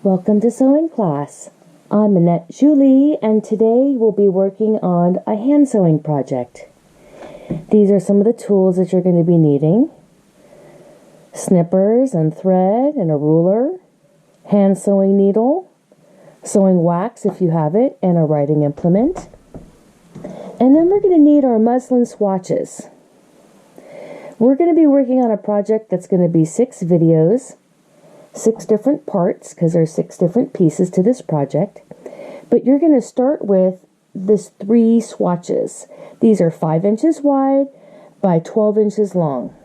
Welcome to sewing class. I'm Annette Julie, and today we'll be working on a hand sewing project. These are some of the tools that you're going to be needing: snippers and thread and a ruler, hand sewing needle, sewing wax if you have it, and a writing implement. And then we're going to need our muslin swatches. We're going to be working on a project that's going to be 6 videos, 6 different parts, because there's 6 different pieces to this project. But you're going to start with this 3 swatches. These are 5 inches wide by 12 inches long.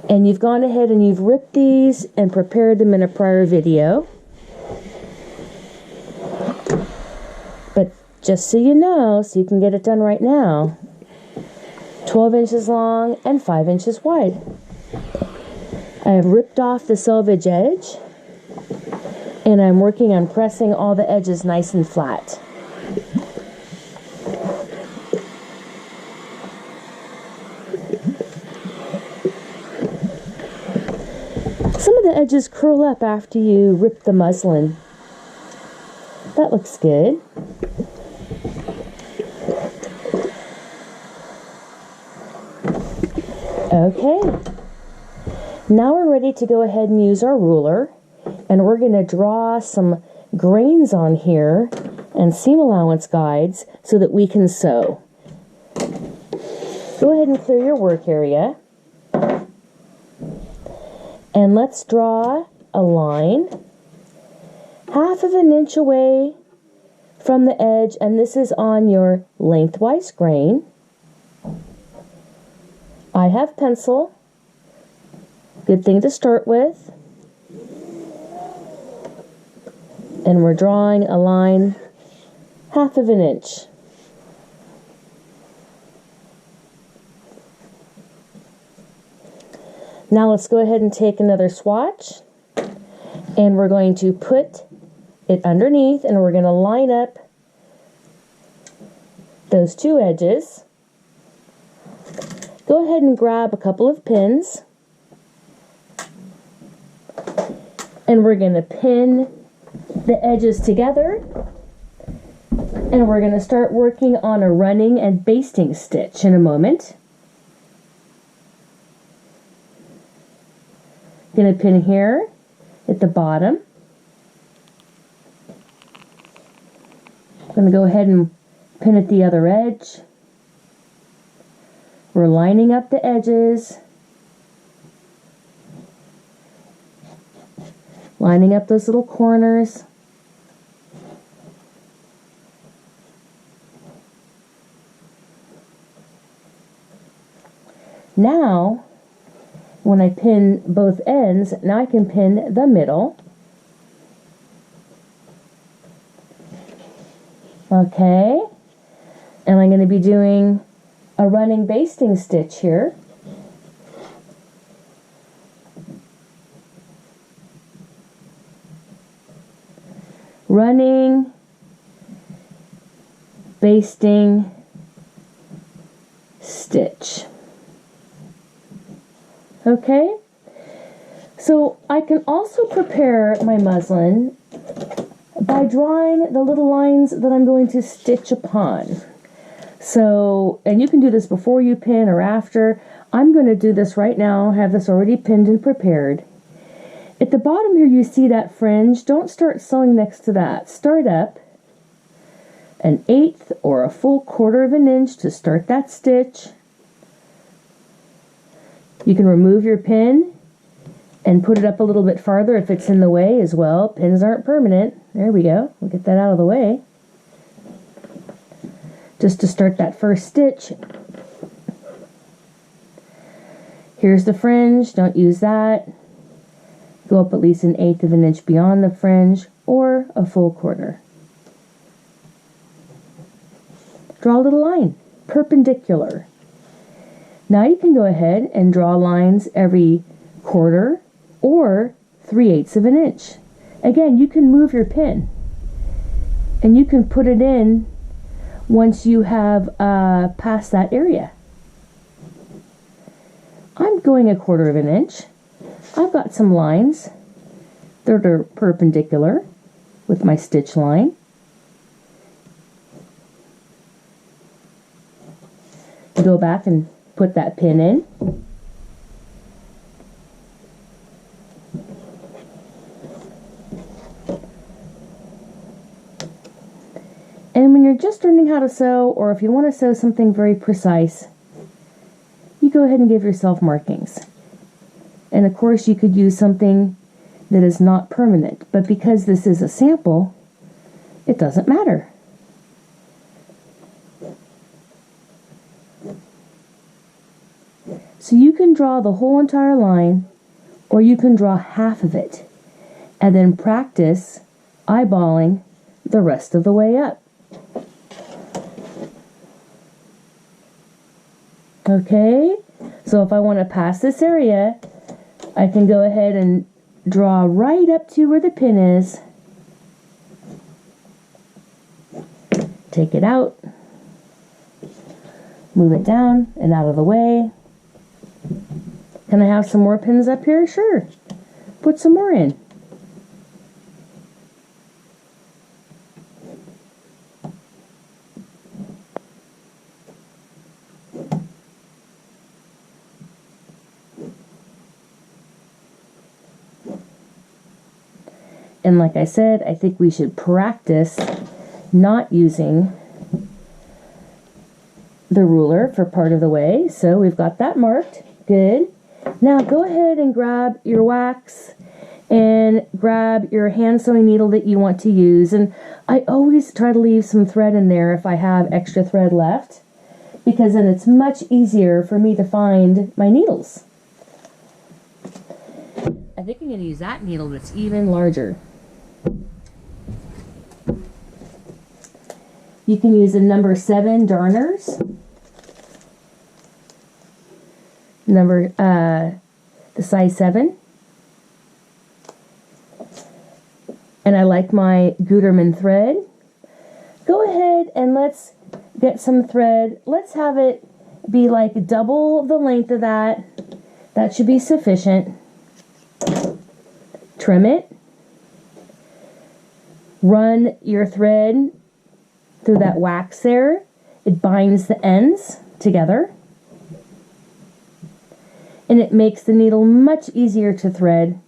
And you've gone ahead and you've ripped these and prepared them in a prior video. But just so you know, so you can get it done right now, 12 inches long and 5 inches wide. I have ripped off the selvage edge, and I'm working on pressing all the edges nice and flat. Some of the edges curl up after you rip the muslin. That looks good. Okay. Now we're ready to go ahead and use our ruler, and we're going to draw some grains on here and seam allowance guides so that we can sew. Go ahead and clear your work area, and let's draw a line 1/2 inch away from the edge, and this is on your lengthwise grain. I have pencil. Good thing to start with. And we're drawing a line 1/2 inch. Now let's go ahead and take another swatch, and we're going to put it underneath, and we're going to line up those 2 edges. Go ahead and grab a couple of pins, and we're going to pin the edges together, and we're going to start working on a running and basting stitch in a moment. Going to pin here at the bottom. I'm going to go ahead and pin at the other edge. We're lining up the edges, lining up those little corners. Now, when I pin both ends, now I can pin the middle. Okay, and I'm going to be doing a running basting stitch here. Running, basting, stitch. Okay, so I can also prepare my muslin by drawing the little lines that I'm going to stitch upon. So, and you can do this before you pin or after. I'm going to do this right now, have this already pinned and prepared. At the bottom here you see that fringe. Don't start sewing next to that. Start up 1/8 or a full 1/4 inch to start that stitch. You can remove your pin and put it up a little bit farther if it's in the way as well. Pins aren't permanent. There we go. We'll get that out of the way. Just to start that first stitch. Here's the fringe. Don't use that. Go up at least 1/8 inch beyond the fringe, or a full 1/4. Draw a little line, perpendicular. Now you can go ahead and draw lines every 1/4 or 3/8 inch. Again, you can move your pin, and you can put it in once you have passed that area. I'm going a 1/4 inch. I've got some lines They're perpendicular with my stitch line. Go back and put that pin in. And when you're just learning how to sew, or if you want to sew something very precise, you go ahead and give yourself markings. And of course you could use something that is not permanent, but because this is a sample, it doesn't matter. So you can draw the whole entire line, or you can draw half of it, and then practice eyeballing the rest of the way up. Okay, so if I want to pass this area, I can go ahead and draw right up to where the pin is. Take it out, move it down and out of the way. Can I have some more pins up here? Sure. Put some more in. And like I said, I think we should practice not using the ruler for part of the way. So we've got that marked. Good. Now go ahead and grab your wax and grab your hand sewing needle that you want to use. And I always try to leave some thread in there if I have extra thread left, because then it's much easier for me to find my needles. I think I'm going to use that needle that's even larger. You can use a number 7 darners. The size 7. And I like my Gutermann thread. Go ahead and let's get some thread. Let's have it be like double the length of that. That should be sufficient. Trim it. Run your thread through that wax there. It binds the ends together. And it makes the needle much easier to thread.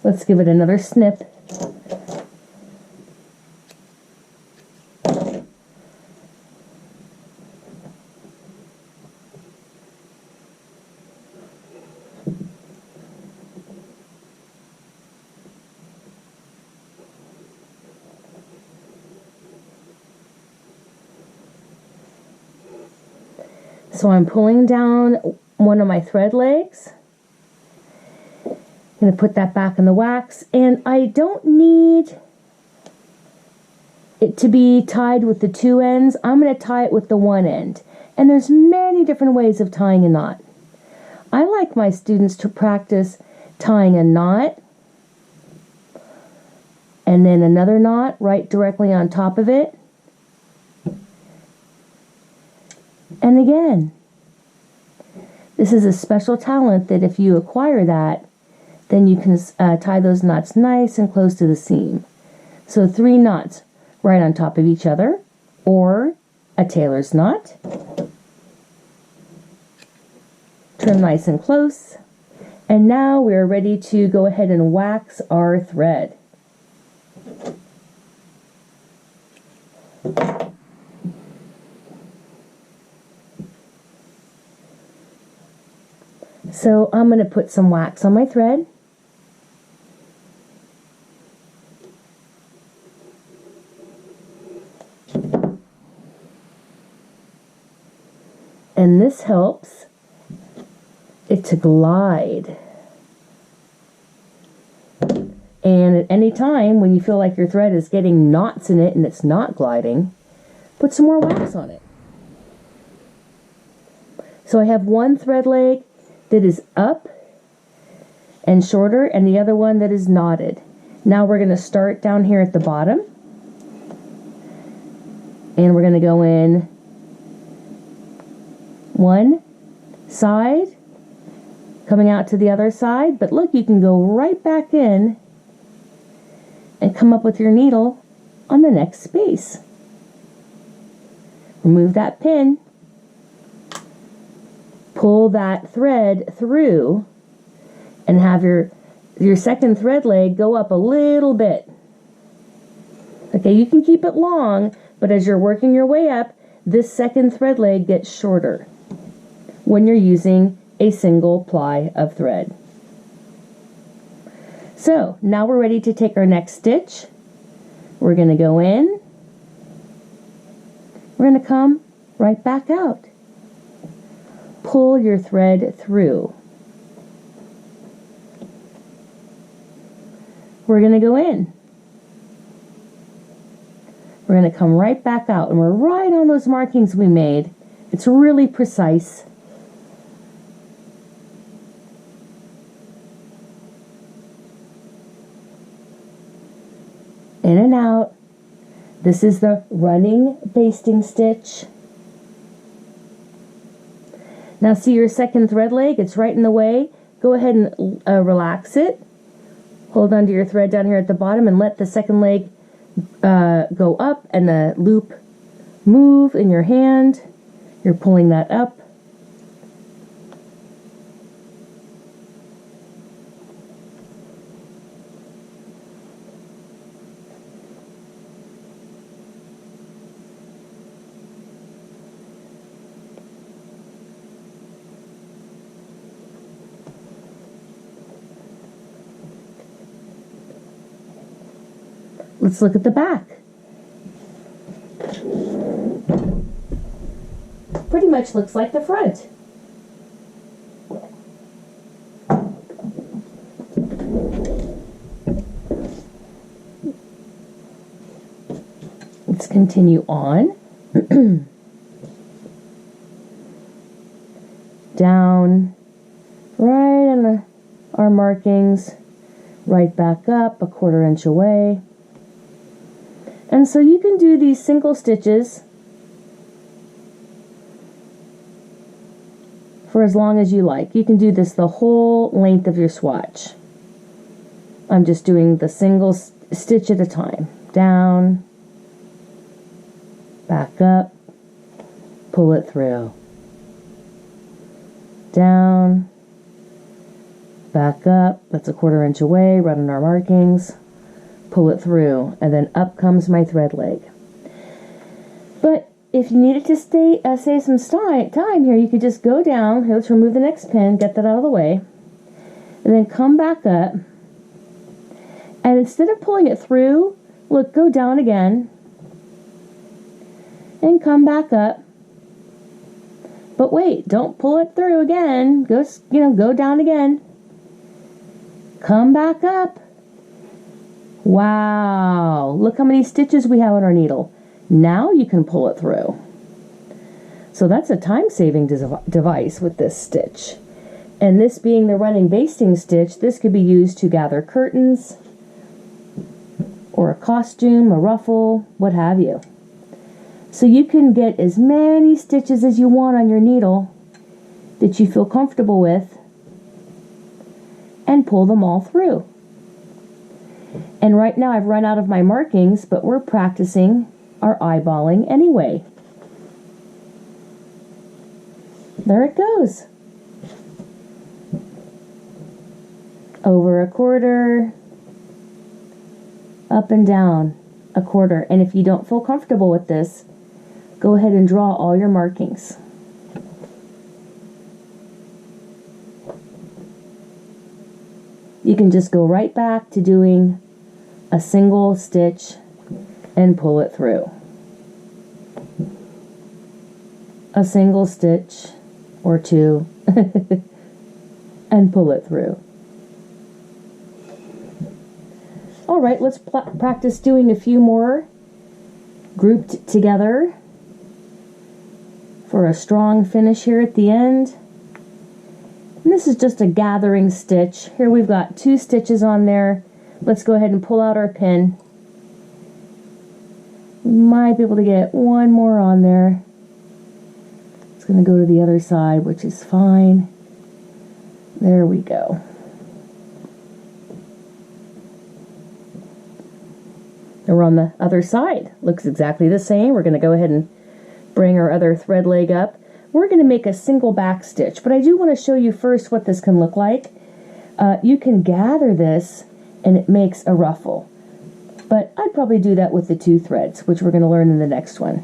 Let's give it another snip. So I'm pulling down one of my thread legs. I'm going to put that back in the wax, and I don't need it to be tied with the 2 ends. I'm going to tie it with the 1 end. And there's many different ways of tying a knot. I like my students to practice tying a knot and then another knot right directly on top of it. And again, this is a special talent that if you acquire that, then you can tie those knots nice and close to the seam. So 3 knots right on top of each other, or a tailor's knot. Trim nice and close. And now we're ready to go ahead and wax our thread. So I'm going to put some wax on my thread. And this helps it to glide. And at any time when you feel like your thread is getting knots in it and it's not gliding, put some more wax on it. So I have one thread leg that is up and shorter, and the other one that is knotted. Now we're going to start down here at the bottom, and we're going to go in 1 side, coming out to the other side, but look, you can go right back in and come up with your needle on the next space. Remove that pin, pull that thread through, and have your second thread leg go up a little bit. Okay, you can keep it long, but as you're working your way up, this second thread leg gets shorter when you're using a single ply of thread. So now we're ready to take our next stitch. We're going to go in. We're going to come right back out. Pull your thread through. We're going to go in. We're going to come right back out, and we're right on those markings we made. It's really precise. In and out. This is the running basting stitch. Now see your second thread leg, it's right in the way. Go ahead and relax it. Hold onto your thread down here at the bottom and let the second leg go up and the loop move in your hand. You're pulling that up. Let's look at the back. Pretty much looks like the front. Let's continue on. Down, right on our markings, right back up a 1/4 inch away. And so you can do these single stitches for as long as you like. You can do this the whole length of your swatch. I'm just doing the single stitch at a time. Down, back up, pull it through. Down, back up, that's a 1/4 inch away, right on our markings. Pull it through, and then up comes my thread leg. But if you needed to save some time here, you could just go down. Here, let's remove the next pin, get that out of the way, and then come back up. And instead of pulling it through, look, go down again, and come back up. But wait, don't pull it through again. Go down again. Come back up. Wow, look how many stitches we have on our needle. Now you can pull it through. So that's a time-saving device with this stitch. And this being the running basting stitch, this could be used to gather curtains or a costume, a ruffle, what have you. So you can get as many stitches as you want on your needle that you feel comfortable with and pull them all through. And right now I've run out of my markings, but we're practicing our eyeballing anyway. There it goes. Over a 1/4, up and down a 1/4. And if you don't feel comfortable with this, go ahead and draw all your markings. You can just go right back to doing a single stitch and pull it through. A single stitch or two and pull it through. All right, let's practice doing a few more grouped together for a strong finish here at the end. And this is just a gathering stitch. Here we've got 2 stitches on there. Let's go ahead and pull out our pin. We might be able to get one more on there. It's going to go to the other side, which is fine. There we go. And we're on the other side. Looks exactly the same. We're going to go ahead and bring our other thread leg up. We're going to make a single back stitch, but I do want to show you first what this can look like. You can gather this and it makes a ruffle, but I'd probably do that with the 2 threads, which we're going to learn in the next one.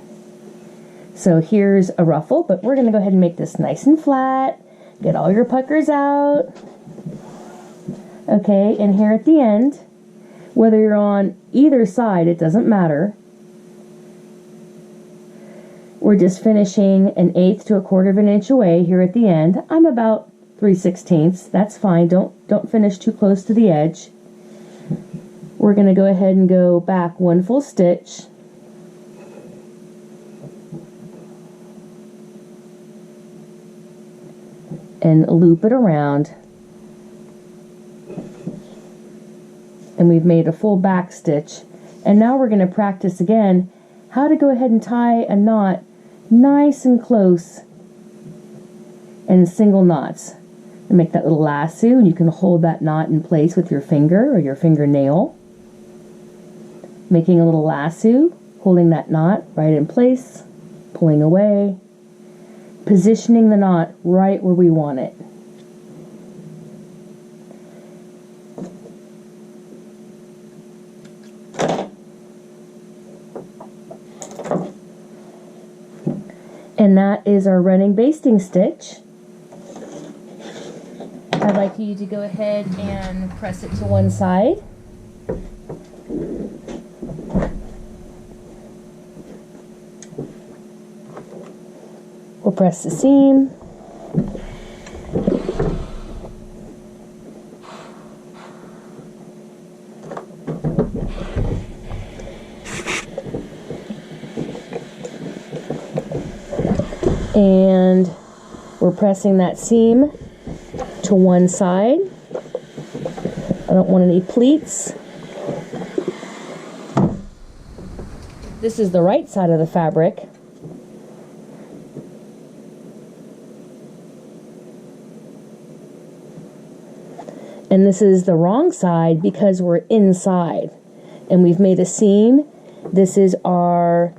So here's a ruffle, but we're going to go ahead and make this nice and flat. Get all your puckers out. Okay, and here at the end, whether you're on either side, it doesn't matter. We're just finishing an 1/8 to 1/4 of an inch away here at the end. I'm about 3/16. That's fine. Don't finish too close to the edge. We're going to go ahead and go back 1 full stitch. And loop it around. And we've made a full back stitch. And now we're going to practice again how to go ahead and tie a knot nice and close and single knots. And make that little lasso, and you can hold that knot in place with your finger or your fingernail. Making a little lasso, holding that knot right in place, pulling away, positioning the knot right where we want it. And that is our running basting stitch. I'd like you to go ahead and press it to one side. We'll press the seam. And we're pressing that seam to one side. I don't want any pleats. This is the right side of the fabric. And this is the wrong side because we're inside. And we've made a seam. This is our